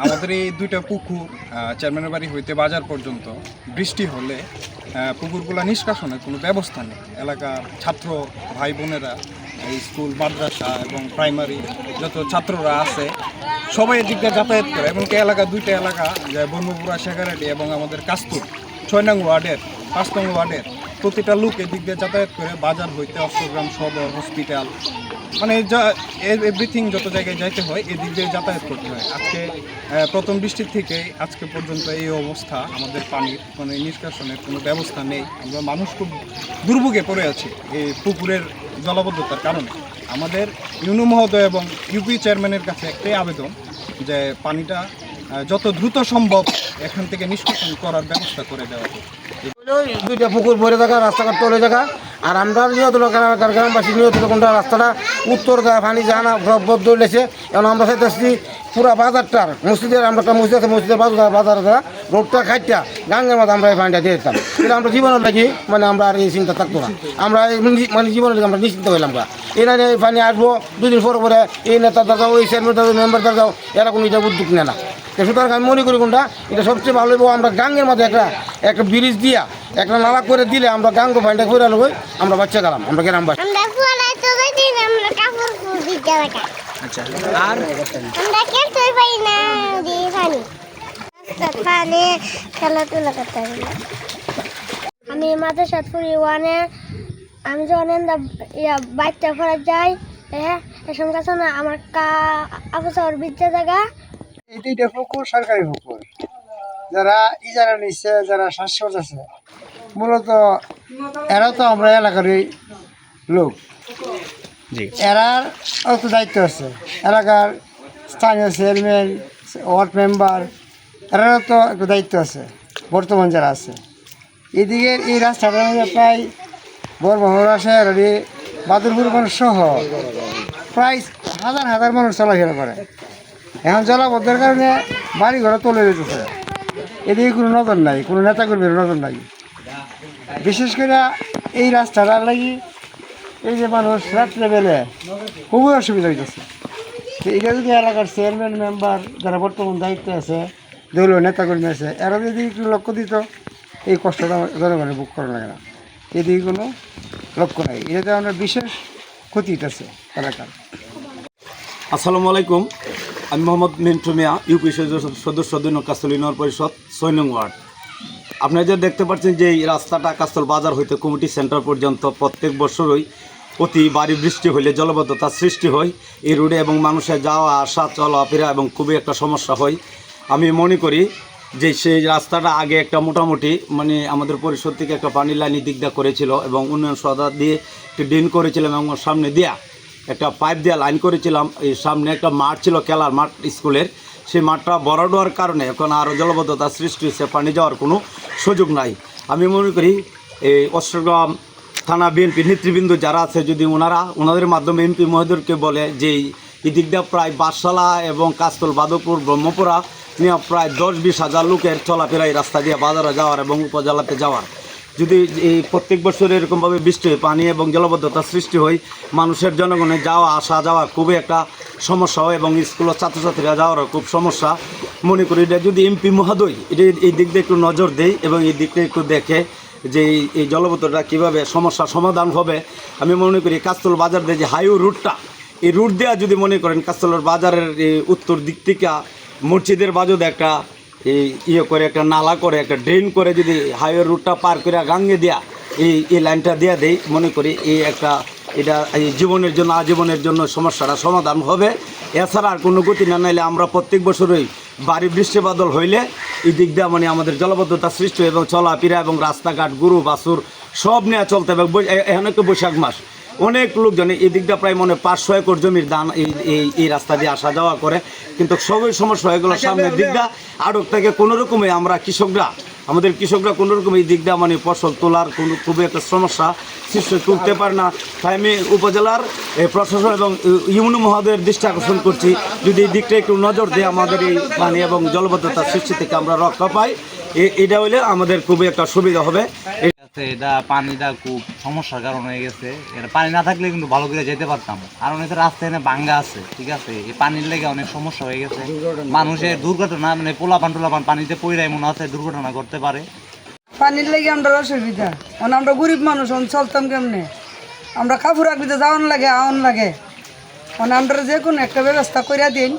আমাদের এই দুইটা পুকুর চেয়ারম্যানের বাড়ি হইতে বাজার পর্যন্ত বৃষ্টি হলে পুকুরগুলো নিষ্কাশনের কোনো ব্যবস্থা নেই। এলাকার ছাত্র ভাই বোনেরা, এই স্কুল, মাদ্রাসা এবং প্রাইমারি যত ছাত্ররা আছে সবাই এদিক দিয়ে যাতায়াত করে। এবং দুইটা এলাকা যে বর্মপুরা, শেখারাটি এবং আমাদের কাস্তুর 6 নং ওয়ার্ডের 5 নং ওয়ার্ডের প্রতিটা লোক এদিক দিয়ে যাতায়াত করে বাজার হইতে অষ্টগ্রাম সদর, হসপিটাল, মানে এভরিথিং যত জায়গায় যাইতে হয় এদিক দিয়ে যাতায়াত করতে হয়। আজকে প্রথম বৃষ্টির থেকে আজকে পর্যন্ত এই অবস্থা। আমাদের পানির মানে নিষ্কাশনের কোনো ব্যবস্থা নেই। আমরা মানুষ খুব দুর্ভোগে পড়ে আছি এই পুকুরের জলাবদ্ধতার কারণে। আমাদের ইউনো মহোদয় এবং ইউপি চেয়ারম্যানের কাছে একটাই আবেদন যে পানিটা যত দ্রুত সম্ভব এখান থেকে নিষ্কাশন করার ব্যবস্থা করে দেওয়া হোক। দুইটা পুকুর ভরে থাকা, রাস্তাঘাট তলে থাকা, আর আমরা নিহত গ্রামবাসী নিহত কোনটা রাস্তাটা উত্তর দেওয়া পানি যা না বদ্ধ লেছে। এখন আমরা চাইতেছি পুরা বাজারটার মসজিদের, আমরা একটা মসজিদ আছে, মসজিদের বাজার রোডটা খাইটা গাঙ্গের মধ্যে আমরা এই পানিটা দিয়ে দিতাম। কিন্তু আমরা জীবনের লাগি মানে আমরা আর এই চিন্তা থাকতো না। আমরা মানে জীবনের লাগে আমরা নিশ্চিন্ত হইলাম। এই না এই পানি আসবো 2 দিন পরে এই নেতার দাও, এই চেয়ারম্যান মেম্বার দাও, এরা কোনো এটা উদ্যোগ নেয় না। সুতরাং আমি মনে করি কোনটা এটা সবচেয়ে ভালো হইব, আমরা গাঙ্গের মধ্যে একটা ব্রিজ দিয়া একটা নালা করে দিলে আমরা গাঙ্গ পানিটা করে নেবো, আমরা বাচ্চা গেলাম, আমরা গ্রামবাসী। আচ্ছা, আর আমি মাদ্রাসা ফুরি ওয়ানে, আমি যখন বাইকটা ফেরা যাই এসব কাছে না আমার আবহাওয়ার বিদ্যা জায়গা। এইটা পুকুর সরকারি পুকুর, যারা ইজারা নিচ্ছে, যারা শ্বাসকষ্ট আছে, মূলত এরা তো আমরা এলাকারই লোক। এরার অত দায়িত্ব আছে, এলাকার স্থানীয় চেয়ারম্যান, ওয়ার্ড মেম্বার, এরারও তো একটু দায়িত্ব আছে বর্তমান যারা আছে। এদিকে এই রাস্তাটার মধ্যে প্রায় বড় আসে বাদুরপুর মানুষ সহ প্রায় হাজার হাজার মানুষ চলাফেরা করে। এখন জলাবদ্ধের কারণে বাড়ি ঘরে তুলে যেতেছে, এদিকে কোনো নজর নাই, কোনো নেতাকর্মীর নজর নাই। বিশেষ করে এই রাস্তাটার লাগি এই যে মানুষ রাত্রে বেলে খুবই অসুবিধা হইতেছে। তো এটা যদি এলাকার চেয়ারম্যান মেম্বার যারা বর্তমান দায়িত্বে আছে, দলীয় নেতাকর্মী আছে, এরা যদি একটু লক্ষ্য দিত এই কষ্টটা জনগণের বুক করা লাগে না। এদিকে কোনো লক্ষ্য নাই, এটাতে আমরা বিশেষ ক্ষতি হইতেছে এলাকার। আসসালামু আলাইকুম, আমি মোহাম্মদ মিন্টু মিয়া, ইউপি সদস্য 2 নং কাস্তল ইউনিয়ন পরিষদ 6 নং ওয়ার্ড। আপনারা যে দেখতে পাচ্ছেন যে এই রাস্তাটা কাস্তল বাজার হইতে কমিটি সেন্টার পর্যন্ত প্রত্যেক বছরই অতি ভারী বৃষ্টি হলে জলবদ্ধতার সৃষ্টি হয় এই রোডে, এবং মানুষের যাওয়া আসা চলাফেরা এবং খুবই একটা সমস্যা হয়। আমি মনে করি যে সেই রাস্তাটা আগে একটা মোটামুটি মানে আমাদের পরিষদ থেকে একটা পানি লাইন দিক দিয়ে করেছিল এবং উন্নয়ন সদা দিয়ে একটি ড্রেন করেছিলাম এবং সামনে দিয়া একটা পাইপ দিয়ে লাইন করেছিলাম। এই সামনে একটা মাঠ ছিল, খেলার মাঠ স্কুলের, সেই মাঠটা বড় হওয়ার কারণে এখন আরও জলবদ্ধতার সৃষ্টি হচ্ছে, পানি যাওয়ার কোনো সুযোগ নাই। আমি মনে করি এই অষ্টগ্রাম থানা বিএনপি নেতৃবৃন্দ যারা আছে, যদি ওনাদের মাধ্যমে এমপি মহোদয়কে বলে যে এই দিক দিয়ে প্রায় বাঁশশালা এবং কাস্তল, বাদপুর, ব্রহ্মপুরা নিয়ে প্রায় 10-20 হাজার লোকের চলাফেরা এই রাস্তা দিয়ে বাজারে যাওয়ার এবং উপজেলাতে যাওয়ার, যদি এই প্রত্যেক বছর এরকমভাবে বৃষ্টি হয়, পানি এবং জলবদ্ধতার সৃষ্টি হয়, মানুষের জনগণের যাওয়া আসা যাওয়া খুবই একটা সমস্যা হয় এবং স্কুলের ছাত্রছাত্রীরা যাওয়ারও খুব সমস্যা। মনে করি এটা যদি এমপি মহোদয় এটা এই দিক দিয়ে একটু নজর দেয় এবং এই দিকটা একটু দেখে যে এই জলবদ্ধতা কীভাবে সমস্যার সমাধান হবে। আমি মনে করি কাস্তল বাজার দিয়ে যে হাইওয়ে রুটটা, এই রুট দেওয়া যদি মনে করেন কাস্তলের বাজারের উত্তর দিক থেকে মসজিদের বাজুদ একটা করে একটা নালা করে একটা ড্রেন করে যদি হাইওয়ে রুটটা পার করে গাঙ্গে দেয়া এই লাইনটা দেওয়া দেয়, মনে করি এটা জীবনের জন্য আজীবনের জন্য সমস্যাটা সমাধান হবে। এছাড়া আর কোনো গতি না নাইলে আমরা প্রত্যেক বছরই ভারী বৃষ্টি বাদল হইলে এই দিক দিয়ে মানে আমাদের জলবদ্ধতা সৃষ্টি এবং চলাফেরা এবং রাস্তাঘাট, গরু বাছুর সব নিয়ে চলতে হবে। এখানে তো বৈশাখ মাস, অনেক লোকজন এই দিকটা প্রায় 500 একর জমির ধান এই রাস্তা দিয়ে আসা যাওয়া করে, কিন্তু সবই সমস্যা হয়ে গেল সামনের দিকটা আড়ক থেকে কোনো রকমে আমাদের কৃষকরা কোনো রকম এই দিকটা মানে ফসল তোলার কোনো খুবই একটা সমস্যা সৃষ্টি তুলতে পারে না। তাই আমি উপজেলার প্রশাসন এবং ইউনো মহোদয়ের দৃষ্টি আকর্ষণ করছি, যদি এই দিকটা একটু নজর দিয়ে আমাদের এই পানি এবং জলবদ্ধতার সৃষ্টি থেকে আমরা রক্ষা পাই, এটা হলে আমাদের খুবই একটা সুবিধা হবে। এটা পানিটা খুব সমস্যার কারণ হয়ে গেছে। এটা পানি না থাকলে কিন্তু ভালো করে যেতে পারতাম, কারণ এটা রাস্তায় এনে ভাঙ্গা আছে, ঠিক আছে। এই পানির লেগে অনেক সমস্যা হয়ে গেছে, মানুষের দুর্ঘটনা, মানে পোলাপান টোলাপান পানিতে পইরাই মনে হচ্ছে দুর্ঘটনা করতে পারে। পানির লেগে আমরা অসুবিধা, মানে আমরা গরিব মানুষ, চলতাম কেমনে, আমরা কাপড় রাখবিতে যাওয়ান লাগে আওয়ান লাগে, মানে আমরা যে কোনো একটা ব্যবস্থা করে দিন।